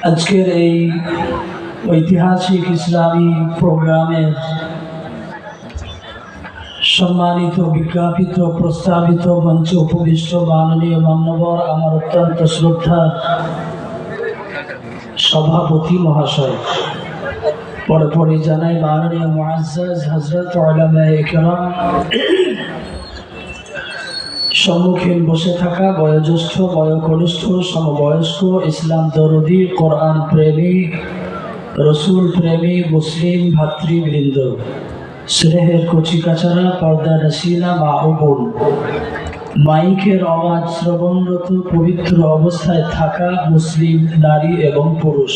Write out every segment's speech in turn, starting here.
আজকের এই ঐতিহাসিক ইসলামী প্রোগ্রামের সম্মানিত বিজ্ঞাপিত প্রস্তাবিত মঞ্চে উপবিষ্ট মাননীয় মান্যবর আমার অত্যন্ত শ্রদ্ধার সভাপতি মহাশয়, পরে জানাই মাননীয় মুআজ্জাজ হযরত উলামায়ে কেরাম, সম্মুখীন বসে থাকা বয়োজ্যেষ্ঠ বয়োকনিষ্ঠ সমবয়স্ক ইসলাম দরদি কোরআন প্রেমী রসুল প্রেমী মুসলিম ভাতৃবৃন্দ, স্নেহের কচিকাচারা পর্দা নসিনা মা ও বোন, মাইকের আওয়াজ শ্রবণরত পবিত্র অবস্থায় থাকা মুসলিম নারী এবং পুরুষ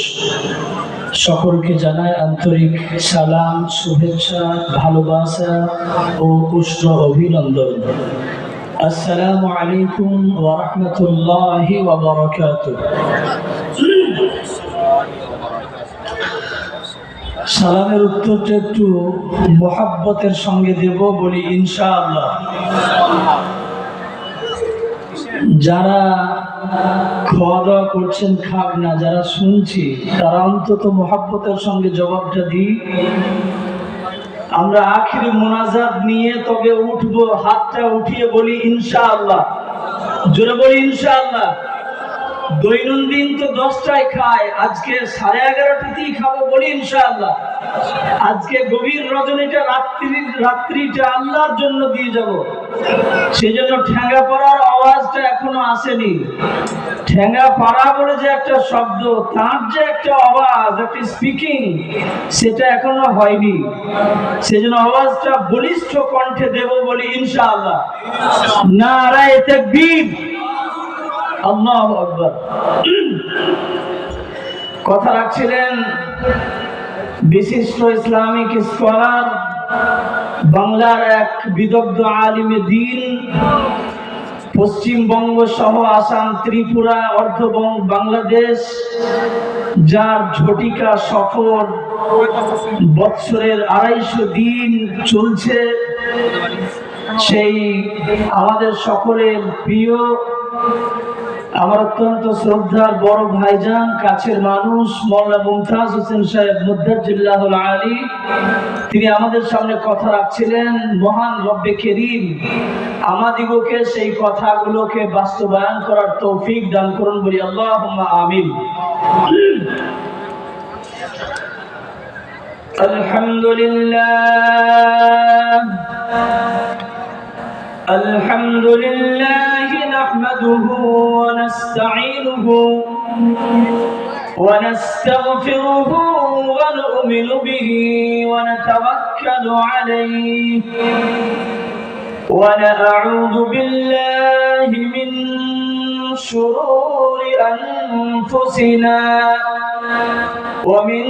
সকলকে জানায় আন্তরিক সালাম, শুভেচ্ছা, ভালোবাসা ও উষ্ণ অভিনন্দন। আসসালামু আলাইকুম ওয়া রাহমাতুল্লাহি ওয়া বারাকাতুহু। সালামের উত্তরটা একটু মোহাব্বতের সঙ্গে দেব, বলি ইনশাআল্লাহ। যারা খাওয়া দাওয়া করছেন খাক না, যারা শুনছি তারা অন্তত মোহাব্বতের সঙ্গে জবাবটা দিই। আমরা আখিরি মোনাজাত নিয়ে তবে উঠবো, হাতটা উঠিয়ে বলি ইনশাআল্লাহ, জোরে বলি ইনশাআল্লাহ। দৈনন্দিন তো 10টায় খায়, আজকে 11:30তেই খাবো, বলি ইনশাআল্লাহ। আজকে গভীর রজনীটা রাত্রিটা আল্লাহর জন্য দিয়ে যাব, সেজন্য ঠ্যাঙ্গা পড়ার আওয়াজটা এখনো আসেনি। ঠ্যাঙ্গা পাড়া বলে যে একটা শব্দ, তার যে একটা আওয়াজ, একটা স্পিকিং, সেটা এখনো হয়নি। সেজন্য আওয়াজটা বলিষ্ঠ কণ্ঠে দেব, বলি ইনশাআল্লাহ। নারায়ে তাকবীর, আল্লাহু আকবার। কথা রাখছিলেন বিশিষ্ট ইসলামিক স্কলার, বাংলার এক বিদগ্ধ আলিমে দ্বীন, পশ্চিমবঙ্গ সহ আসাম, ত্রিপুরা, অর্ধবঙ্গ, বাংলাদেশ, যার ঝটিকা সফর বৎসরের 250 দিন চলছে, সেই আমাদের সকলের প্রিয়, আমার অত্যন্ত শ্রদ্ধার বড় ভাইজান, কাছের মানুষ, মাওলানা মুমতাজ হোসেন সাহেব মুদ্দাজিল্লাহুল আলী, তিনি আমাদের সামনে কথা রাখছিলেন। মহান রব্বে করিম আমাদিগকে সেই কথাগুলোকে বাস্তবায়ন করার তৌফিক দান করুন, বলি আল্লাহুম্মা আমিন। আলহামদুলিল্লাহ আলহামদুলিল্লাহ নাহমাদুহু ওয়া নাস্তাঈনুহু ওয়া নাস্তাগফিরুহু ওয়া নু'মিনু বিহি ওয়া নাতাওয়াক্কালু আলাইহি ওয়া না'উযু বিল্লাহি মিন শুরুরি আনফুসিনা ওয়া মিন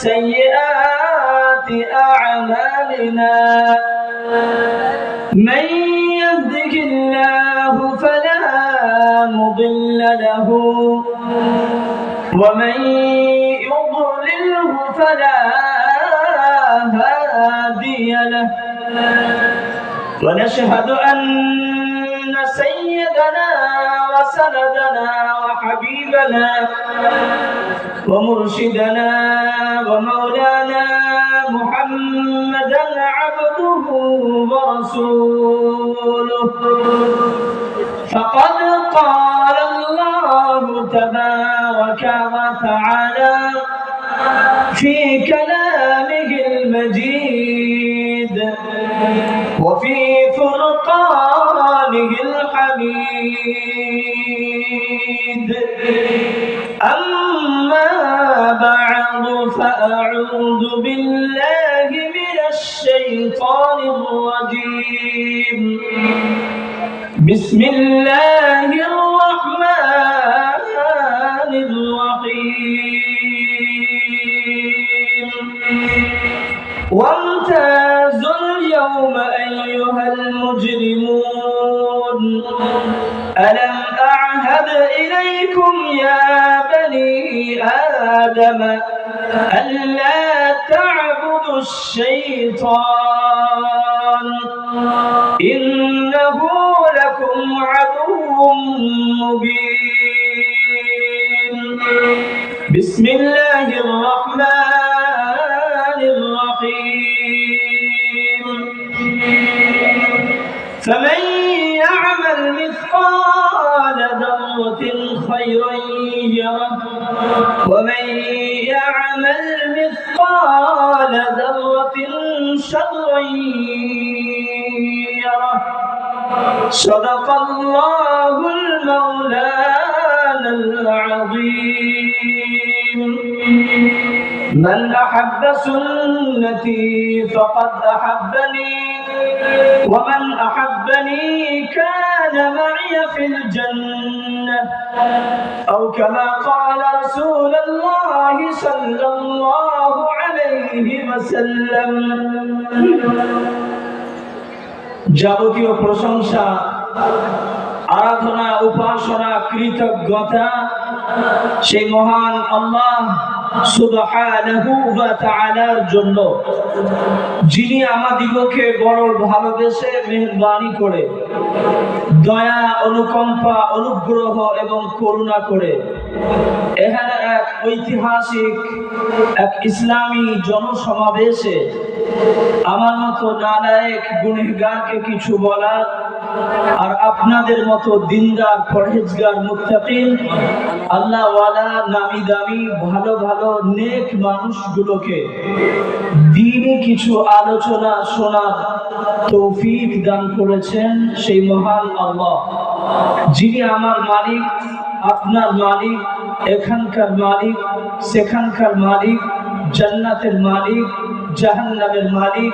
সাইয়্যাতি আ'মালিনা। من يهده الله فلا مضل له ومن يضلله فلا هادي له، ونشهد أن سيدنا وسندنا وحبيبنا ومرشدنا ومولانا محمدا عبده ورسوله، فقد قال الله تبارك وتعالى في كلامه المجيد وفي فرقانه الحميد. أما بعد فأعوذ بالله من الشيطان الرجيم. بسم الله الرحمن الرحيم. وامتازوا اليوم أيها المجرمون، ألم أعهد إليكم يا بني آدم ألا تعبدوا الشيطان إنه لكم عدو مبين. ذرة خيرا يره ومن يعمل مثقال ذرة شرا يره صدق الله المولانا العظيم من أحب سنتي فقد أحبني ومن أحبني كان معي في الجنة أو كما قال رسول الله صلى الله عليه وسلم যাবতীয় প্রশংসা আরাধনা উপাসনা কৃতজ্ঞতা সেই মহান আল্লাহ সুবহানাহু ওয়া তাআলার জন্য, যিনি আমাদিগকে বড় ভালোবেসে মেহেরবানি করে দয়া অনুকম্পা অনুগ্রহ এবং করুণা করে এখানে এক ঐতিহাসিক এক ইসলামী জনসমাবেশে আমার মতো নালায়েক গুনাহগারকে কিছু বলার আর আপনাদের মতো দিনদার পরহেজগার মুত্তাকিন আল্লাহ ওয়ালা নামি দামি ভালো ভালো নেক মানুষগুলোকে দ্বীনি কিছু আলোচনা শোনার তৌফিক দান করেছেন সেই মহান আল্লাহ, যিনি আমার মালিক, আপনার মালিক, এখানকার মালিক, সেখানকার মালিক, জান্নাতের মালিক, জাহান্নামের মালিক,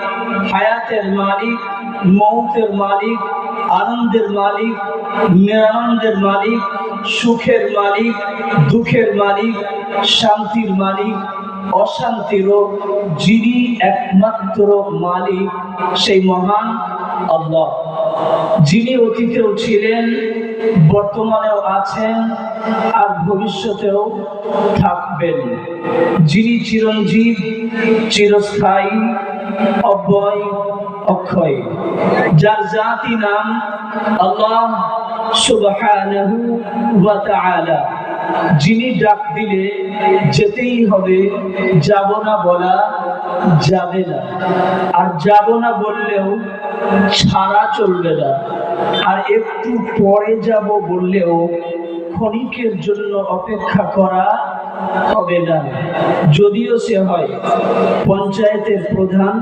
হায়াতের মালিক, মৌতের মালিক, আনন্দের মালিক, নিরানন্দের মালিক, সুখের মালিক, দুঃখের মালিক, শান্তির মালিক, অশান্তিরও যিনি একমাত্র মালিক সেই মহান আল্লাহ, যিনি অতীতেও ছিলেন, বর্তমানেও আছেন আর ভবিষ্যতেও থাকবেন, যিনি চিরঞ্জীব, চিরস্থায়ী, অব্যয়, অক্ষয়, যার জাতি নাম আল্লাহ সুবহানাহু ওয়া তাআলা, যিনি ডাক দিলে যেতেই হবে, যাব না বলা যাবে না, আর যাব না বললেও ছাড়া চলবে না, আর একটু পরে যাব বললেও ক্ষণিকের জন্য অপেক্ষা করা হবে না। যদিও সে হয় পঞ্চায়েতের প্রধান,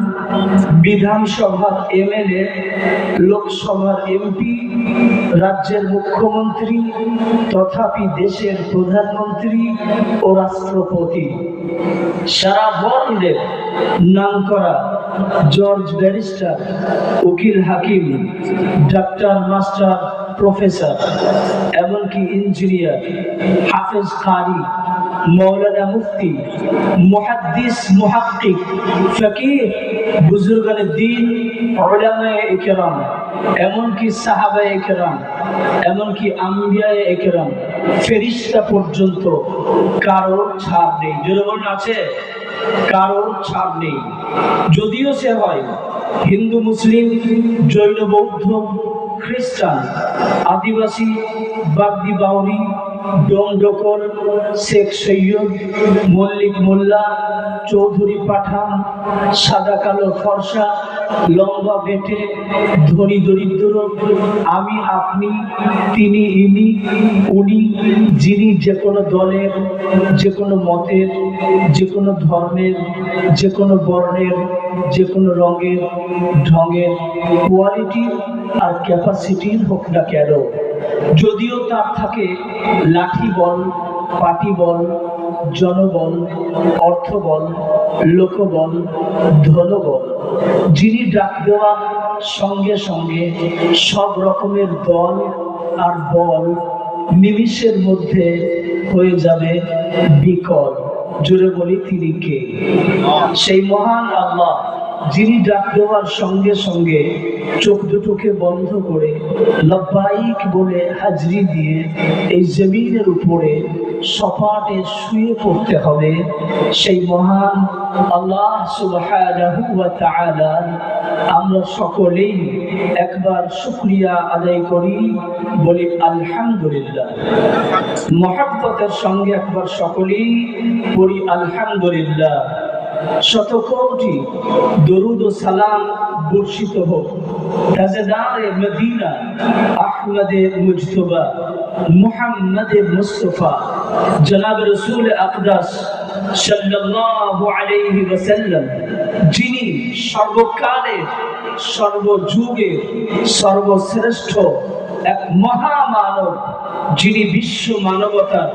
বিধানসভার এমএলএ, লোকসভার এমপি, রাজ্যের মুখ্যমন্ত্রী, তথাপি দেশের প্রধানমন্ত্রী ও রাষ্ট্রপতি, সারা ওয়ার্ল্ডের নামকরা জর্জ ব্যারিস্টার, উকিল হাকিম, ডাক্তার মাস্টার প্রফেসর, এমনকি ইঞ্জিনিয়ার, হাফেজ কারি, মৌলানা মুফতি, মুহাদ্দিস, মুহাক্কিক, ফকিহ, বুজুর্গানে দ্বীন, উলামায়ে ইকরাম, এমনকি সাহাবায়ে কেরাম, এমনকি আম্বিয়ায়ে ইকরাম, ফেরেশতা পর্যন্ত কারো ছাড় নেই। যেরকম আছে কারো ছাড় নেই। যদিও সে হয় হিন্দু, মুসলিম, জৈন, বৌদ্ধ, খ্রিস্টান, আদিবাসী, বাগদি, বাউরি, ডোমডোকর, শেখ সৈয়দ, মল্লিক মোল্লা, চৌধুরী পাঠান, সাদা কালো ফর্সা, লম্বা বেটে, ধনী দরিদ্র, আমি আপনি, তিনি ইনি উনি, যিনি যে কোনো দলের, যে কোনো মতের, যে কোনো ধর্মের, যে কোনো বর্ণের, যে কোনো রঙের, ঢঙের, কোয়ালিটির আর ক্যাপাসিটির হোক না কেন, যদিও তার থাকে লাঠি বল, পাটি বল, জনবল, অর্থবল, লোকবল, ধনবল, যিনি ডাক দেওয়ার সঙ্গে সঙ্গে সব রকমের দল আর বল নিমিষের মধ্যে হয়ে যাবে বিকল। জোরে বলি তিনি কে? সেই মহান আল্লাহ, যিনি ডাক দেওয়ার সঙ্গে সঙ্গে চোখ দুটোকে বন্ধ করে লব্বাইক বলে হাজরি দিয়ে এই জমিনের উপরে সপাটে শুয়ে পড়তে হবে, সেই মহান আল্লাহ সুবহানাহু ওয়া তাআলা আমরা সকলেই একবার শুকরিয়া আদায় করি, বলি আলহামদুলিল্লাহ। মহব্বতের সঙ্গে একবার সকলেই পড়ি আলহামদুলিল্লাহ। শত কোটি দরুদ ও সালাম বর্ষিত হোক তাজেদারে মদিনা আহমদে মুজতবা মুহাম্মদে মুস্তাফা জনাব রাসূল আকদাস সাল্লাল্লাহু আলাইহি ওয়াসাল্লাম, যিনি সর্বকালের সর্বযুগের সর্বশ্রেষ্ঠ এক মহামানব, যিনি বিশ্ব মানবতার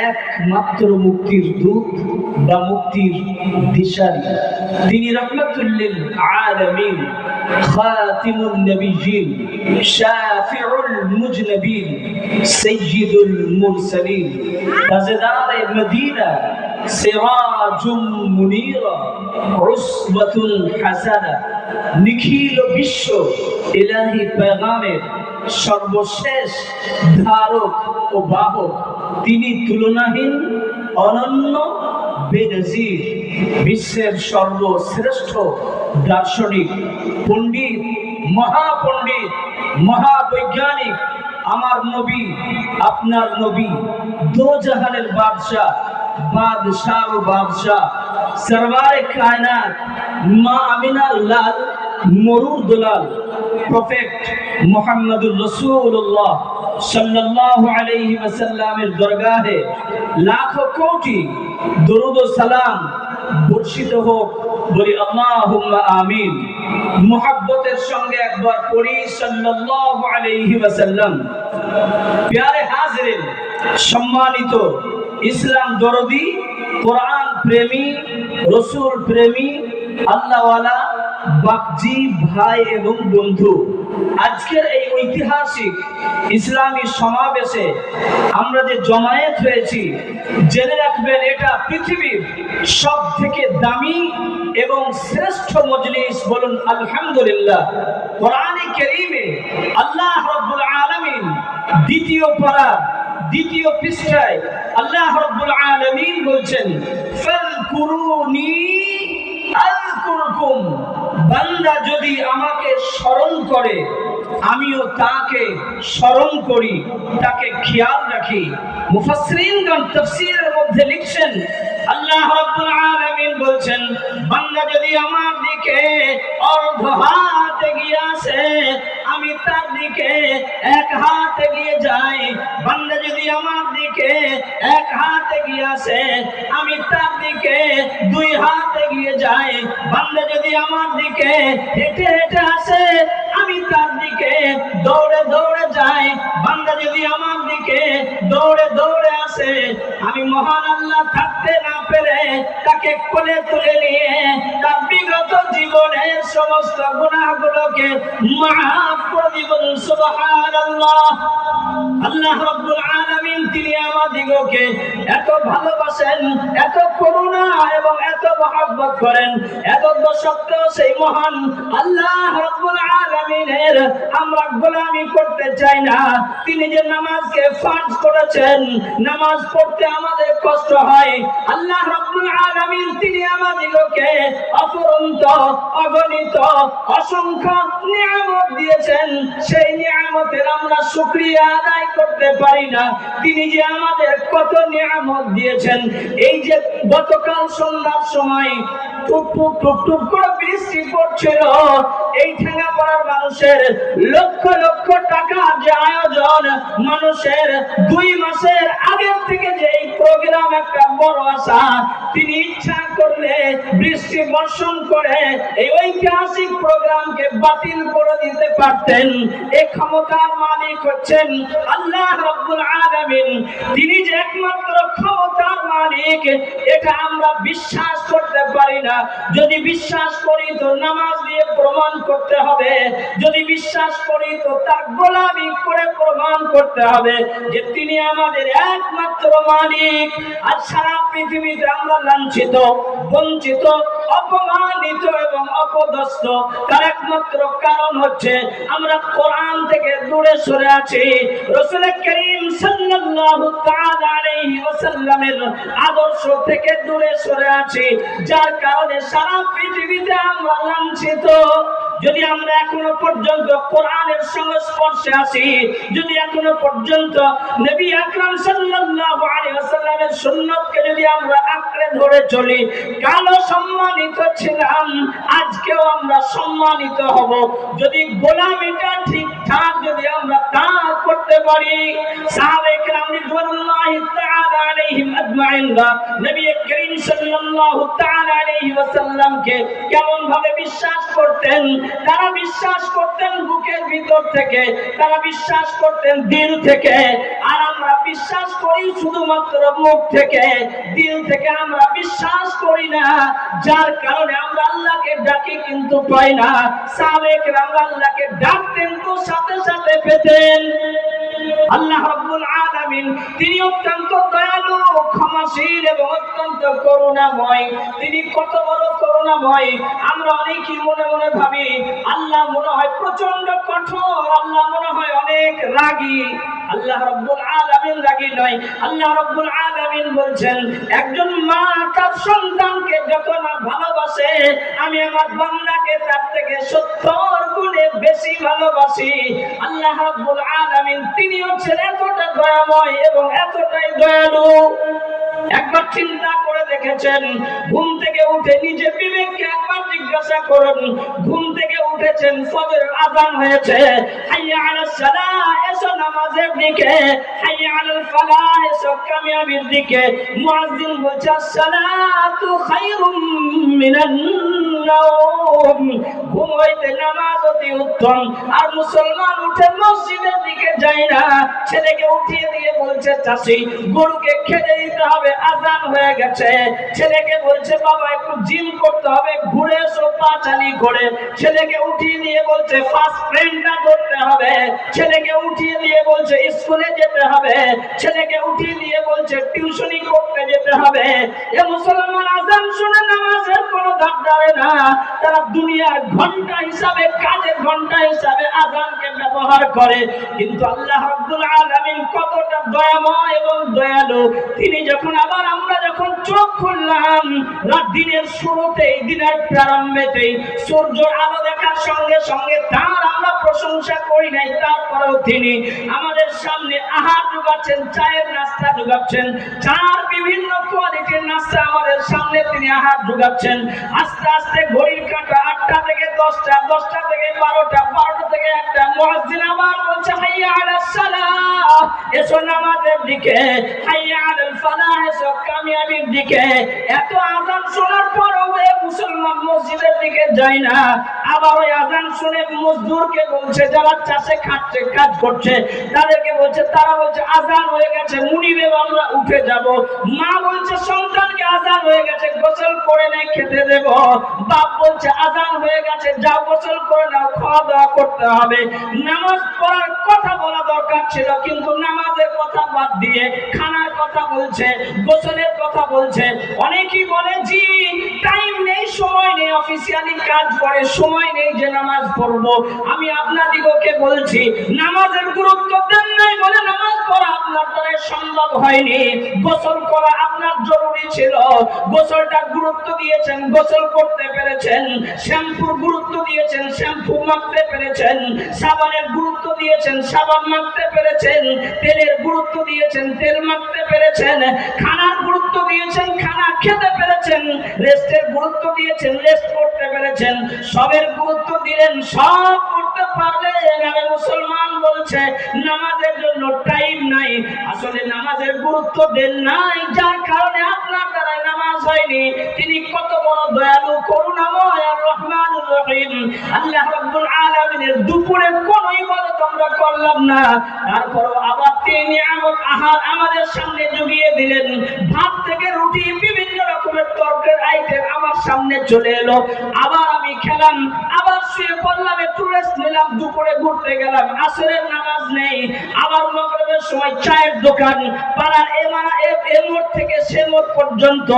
একমাত্র মুক্তির দূত বা মুক্তির দিশারি। তিনি রাহমাতুল লিল আলামিন, খাতিমুন নবিয়্যিন, শাফিউল মুজনবিন, সাইয়্যিদুল মুরসালিন, তাজদারে মদিনা, সিরাজুম মুনীরা, উসওয়াতুল হাসানা, নিখিল বিশ্ব ইলাহি পেগামের সর্বশেষ ধারক ও বাহক। তিনি তুলনাহীন, অনন্য, বেনজির, বিশ্বের সর্বশ্রেষ্ঠ দার্শনিক, পণ্ডিত, মহাপণ্ডিত, মহাবৈজ্ঞানিক, আমার নবী, আপনার নবী, দো জাহানের বাদশাহ, বাদশাহ ও বাদশাহ, সরওয়ারে কায়নাত, মা আমিনার লাল মরুর দুলাল, প্রফেট মুহাম্মদুর রাসূলুল্লাহ সাল্লাল্লাহু আলাইহি ওয়াসাল্লামের দরগাহে লাখো কোটি দরুদ ও সালাম বর্ষিত হোক। বলি আল্লাহুম্মা আমিন। মুহাব্বতের সঙ্গে একবার পড়ি সাল্লাল্লাহু আলাইহি ওয়াসাল্লাম। প্যারে হাজিরিন, সম্মানিত ইসলাম দরদি, কোরআন প্রেমী, রসুল প্রেমী, আল্লাহওয়ালা বাপজি ভাই এবং বন্ধু, আজকের এই ঐতিহাসিক ইসলামী সমাবেশে আমরা যে জমায়েত হয়েছি, জেনে রাখবেন এটা পৃথিবীর সব থেকে দামি এবং শ্রেষ্ঠ মজলিস। বলুন আলহামদুলিল্লাহ। কোরআনে কারীমে আল্লাহ রাব্বুল আলামিন দ্বিতীয় পারা দ্বিতীয় পৃষ্ঠায় আল্লাহ রাব্বুল আলামিন বলছেন, ফাযকুরুনি আযকুরকুম, বান্দা যদি আমাকে স্মরণ করে আমিও তাকে স্মরণ করি, তাকে খেয়াল রাখি। মুফাসসিরিনগণ তাফসীরের মধ্যে লিখছেন, আল্লাহ রাব্বুল আলামিন বলছেন, বান্দা যদি আমার দিকে অর্ধ হাত এগিয়ে আসে আমি তার দিকে এক হাত এগিয়ে যাই, বান্দা যদি আমার দিকে এক হাত এগিয়ে আসে আমি তার দিকে দুই হাত এগিয়ে যাই, বান্দা যদি আমার দিকে হেঁটে হেঁটে আসে আমি তার দিকে দৌড়ে দৌড়ে যাই, বান্দা যদি আমার দিকে দৌড়ে দৌড়ে আসে আমি মহান আল্লাহ থাকতে না পেরে তাকে কোলে তুলে নিয়ে তার বিগত জীবনের সমস্ত গুনাহগুলোকে মাফ করে দিব। সুবহানাল্লাহ। আল্লাহ রাব্বুল আলামিন তিনি আমাদিগকে এত ভালোবাসেন, এত করুণা এবং এত মহব্বত করেন, এত সত্ত্বেও সেই মহান আল্লাহ রাব্বুল আলামিনের আমরা গোলামি করতে চাই না। তিনি যে নামাজকে ফরজ করেছেন, নামাজ পড়তে আমাদের কষ্ট হয়, আল্লাহ রাব্বুল আলামিন তিনি আমাদিগকে অপরন্ত অগণিত অসংখ্য নিয়ামত দিয়েছেন, সেই নিয়ামতের আমরা শুকরিয়া আদায় করতে পারি না। তিনি যে আমাদের কত নিয়ামত দিয়েছেন। এই যে গতকাল সন্ধ্যার সময় টুপ টুপ টুপ টুপ করে বৃষ্টি পড়ছিল, এই ঠেঙ্গাপাড়ার মানুষের লক্ষ লক্ষ টাকার যে আয়োজন, মানুষের 2 মাসের আগের থেকে যে এই প্রোগ্রাম একটা বড় আশা, তিনি ইচ্ছা করলে বৃষ্টি বর্ষণ করে এই ঐতিহাসিক প্রোগ্রামকে বাতিল করে দিতে পারতেন। এই ক্ষমতার মালিক হচ্ছেন আল্লাহ রাব্বুল আলামিন। তিনি যে একমাত্র ক্ষমতার মালিক এটা আমরা বিশ্বাস করতে পারি না। যদি বিশ্বাস করি তো নামাজ দিয়ে প্রমাণ করতে হবে, যদি বিশ্বাস করি তো তার গোলামি করে প্রমাণ করতে হবে যে তিনি আমাদের একমাত্র মালিক। আজ সারা পৃথিবীতে আমরা লাঞ্ছিত, বঞ্চিত, অপমানিত এবং অপদস্থ, তার একমাত্র কারণ হচ্ছে আমরা কোরআন থেকে দূরে সরে আছি, রাসূল করিম সাল্লাল্লাহু তাআলা আলাইহি ওয়াসাল্লামের আদর্শ থেকে দূরে সরে আছি, যার কারণে সারা পৃথিবীতে আমরা লাঞ্ছিত। যদি আমরা এখনো পর্যন্ত কোরআনের সংস্পর্শে আসি, যদি এখনো পর্যন্ত নবী আকরাম সাল্লাল্লাহু আলাইহি ওয়াসাল্লামের সুন্নতকে যদি আমরা আঁকড়ে ধরে চলি, কালো সম্মানিত ছিলাম, আজকেও আমরা সম্মানিত হব যদি গোলামিটা ঠিকঠাক যদি আমরা তা করতে পারি। সাহাবায়ে কেরাম রিদওয়ানুল্লাহি তাআলা আলাইহিম আজমাইন নবী করিম সাল্লাল্লাহু তাআলা আলাইহি ওয়াসাল্লামকে কেমন ভাবে বিশ্বাস করতেন? তারা বিশ্বাস করতেন বুকের ভিতর থেকে, তারা বিশ্বাস করতেন দিল থেকে। আর আমরা বিশ্বাস করি শুধুমাত্র মুখ থেকে, দিল থেকে আমরা বিশ্বাস করি না, যার কারণে আমরা আল্লাহকে ডাকি কিন্তু পাই না। সাহাবায়ে কেরাম আল্লাহকে ডাকতেন তো সাথে সাথে পেতেন। আল্লাহ রাব্বুল আলামিন তিনি অত্যন্ত দয়ালু, ক্ষমাশীল এবং অত্যন্ত করুণাময়। তিনি কত বড় করুণাময়! আমরা অনেকেই মনে মনে ভাবি আল্লাহ মনে হয় প্রচন্ড কঠোর, আল্লাহ মনে হয় অনেক রাগী। আল্লাহ রাব্বুল আলামিন রাগী নয়। আল্লাহ রাব্বুল আলামিন বলছেন, একজন মা তার সন্তানকে যত না ভালোবাসে, আমি আমার বান্দাকে তার থেকে 70 গুণে বেশি ভালোবাসি। আল্লাহ রাব্বুল আলামিন তিনি হচ্ছেন এতটা দয়াময় এবং এতটাই দয়ালু। একবার চিন্তা করে দেখেছেন, ঘুম থেকে উঠে নিজের বিবেককে একবার জিজ্ঞাসা করুন। ঘুম থেকে উঠেছেন, ফজরের আযান হয়েছে, হাইয়া আলাস সালাহ, এসো নামাজের দিকে, হাইয়া আলাল ফালাহ, এসো কামিয়াবির দিকে। মুয়াজ্জিন বলছে, আসসালাতু খায়রুম মিনান নাওম, ঘুম হইতে নামাজ অতি উত্তম। আর মুসলমান উঠে মসজিদের দিকে যায় না, ছেলেকে উঠিয়ে দিয়ে বলছে, চাচি গরুকে খেতে দিতে হবে, আযান হয়ে গেছে। ছেলেকে বলছে, বাবা একটু জিম করতে হবে, ঘুরে এসো পাচালি করে। ছেলেকে উঠিয়ে দিয়ে বলছে, ফার্স্ট ফ্রেন্ডটা ধরতে হবে। ছেলেকে উঠিয়ে দিয়ে বলছে, স্কুলে যেতে হবে। ছেলেকে উঠিয়ে দিয়ে বলছে, টিউশনি করতে যেতে হবে। এ মুসলমান আযান শুনে নামাজের কোনো দাঁড় ধরে না, তারা দুনিয়ার ঘন্টা হিসাবে, কাজের ঘন্টা হিসাবে আযানকে ব্যবহার করে। কিন্তু আল্লাহ রাব্বুল আলামিন কতটা দয়াময় এবং দয়ালু! তিনি যখন আমরা যখন চোখ খুললাম, রাত দিনের শুরুতেই, দিনের প্রারম্ভেতেই সূর্য আলো দেখার সঙ্গে সঙ্গে তার আমরা প্রশংসা করি নাই, তারপরেও তিনি আমাদের সামনে আহার যোগাচ্ছেন, চায়ের নাস্তা যোগাচ্ছেন, চার বিভিন্ন কোয়ালিটির নাস্তা আমাদের সামনে তিনি আহার যোগাচ্ছেন। আস্তে আস্তে ঘড়ির কাঁটা 8টা থেকে 10টা, 10টা থেকে 12টা, 12টা থেকে 1টা, মুয়াজ্জিন আবার বলছে, হাইয়া আলাস সালাহ, এসো নামাজের দিকে, হাইয়া আলাল ফালাহ, এসো কামিয়াবির দিকে। এত আযান শোনার পরও মুসলমান মসজিদের দিকে যায় না। আবার ওই আযান শুনে মজদুরকে বলছে, যারা চাষে খাটছে, কাজ করছে, তাদেরকে বলছে, তারা বলছে আযান হয়ে গেছে, মুনিবে আমরা উঠে যাব। মা বলছে সন্তানকে, আযান হয়ে গেছে, গোসল করে নেই, খেতে দেব। বাপ বলছে আযান হয়ে গেছে, যাও গোসল করে নাও, খাওয়া দাওয়া করতে হবে। নামাজ পড়ার কথা বলা দরকার ছিল, কিন্তু নামাজের কথা বাদ দিয়ে খানার কথা বলছে, গোসলের কথা বলছে। অনেকেই বলে, জি টাইম নেই, সময় নেই, অফিসিয়ালি কাজ করে, সময় নেই যে নামাজ পড়বো। আমি আপনাদিগকে বলছি, নামাজের গুরুত্ব দেন নাই বলে নামাজ পড়া আপনার দ্বারা সম্ভব হয়নি। গোসল করা আপনার জরুরি ছিল, গোসলটার গুরুত্ব দিয়েছেন, গোসল করতে পেরেছেন। শ্যাম্পুর গুরুত্ব দিয়েছেন, শ্যাম্পু মাখতে পেরেছেন। সাবানের গুরুত্ব দিয়েছেন, সাবান মাখতে পেরেছেন। তেলের গুরুত্ব দিয়েছেন, তেল মাখতে পেরেছেন। খানার গুরুত্ব দিয়েছেন, খানা খেতে পেরেছেন। রেস্টের গুরুত্ব দিয়েছেন, রেস্ট করতে পেরেছেন। সবের গুরুত্ব দিলেন, সব করতে পারলেন। আর মুসলমান বলছে নামাজের জন্য টাইম নাই। আসলে নামাজের গুরুত্ব দেন নাই, যার কারণে আপনার দ্বারা নামাজ হয়নি। তিনি কত বড় দয়ালু, করুণাময় আর রহমানুর রহিম। আল্লাহ রাব্বুল আলামিনের দুপুরে কোন ইবাদত আমরা করলাম না, তারপরও আবার তিনি নিয়ামত আহার আমাদের সামনে জুগিয়ে দিলেন। ভাত থেকে রুটি, বিভিন্ন রকমের তরকারির আইটেম আমার সামনে চলে এলো। আবার আমি খেলাম, আবার শুয়ে পড়লাম, একটু রেস্ট নিলাম, দুপুরে ঘুরতে গেলাম, আসরের নামাজ নেই। আবার মাগরিবের সময় চায়ের দোকান, পাড়ার এ মোড় থেকে সে মোড় পর্যন্ত,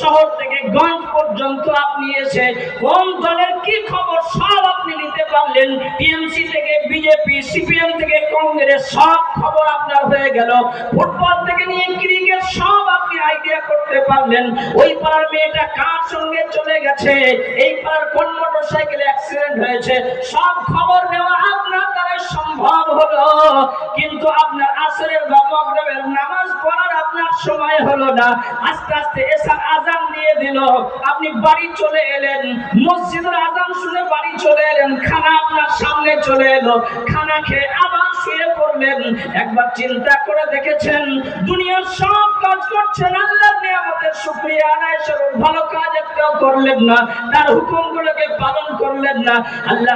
শহর থেকে গঞ্জ পর্যন্ত আপনি এসে কোন দলের কি খবর সব আপনি নিতে পারলেন। টিএমসি থেকে বিজেপি, সিপিএম থেকে কংগ্রেস, সব খবর আপনার হয়ে গেল। ফুটবল থেকে নিয়ে ক্রিকেট, সব আপনি আইডিয়া করতে পারলেন ওই পাড়ার মেয়েটা কার সঙ্গে চলে গেছে, এই পাড়ার কোন মোটরসাইকেলে অ্যাক্সিডেন্ট হয়েছে, সব খবর নেওয়া আপনার দ্বারা সম্ভব হলো, কিন্তু আপনার আসরের বা মাগরিবের নামাজ পড়ার আপনার সময় হলো না। আস্তে আস্তে এশার আযান দিয়ে দিল, আপনি বাড়ি চলে এলেন, মসজিদের আযান শুনে বাড়ি চলে এলেন, খানা আপনার সামনে চলে এলো, খানা খেয়ে আবার শুয়ে পড়লেন। একবার চিন্তা করে দেখেছেন দুনিয়ার সব কাজ করছেন, আল্লাহর নিয়ামতের শুকরিয়া আদায় স্বরূপ ভালো কাজ একটাও করলেন না, তার হুকুমগুলোকে পালন করলেন না। আল্লাহ